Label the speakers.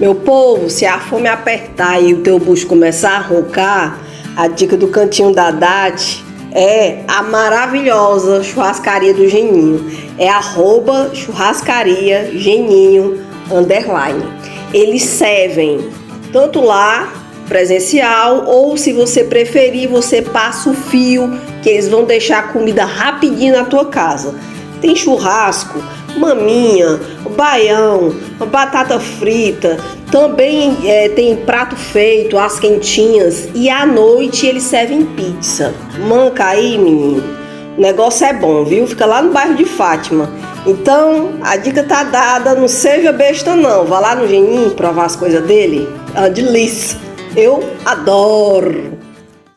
Speaker 1: Meu povo, se a fome apertar e o teu bucho começar a roncar, a dica do Cantinho da Dade é a maravilhosa churrascaria do Geninho. É @churrascaria Geninho _. Eles servem tanto lá, presencial, ou se você preferir, você passa o fio, que eles vão deixar a comida rapidinho na tua casa. Tem churrasco, maminha, baião, batata frita, também tem prato feito, as quentinhas, e à noite eles servem pizza. Manca aí, menino, o negócio é bom, viu? Fica lá no bairro de Fátima. Então, a dica tá dada, não seja besta não, vá lá no Geninho provar as coisas dele, é uma delícia, eu adoro.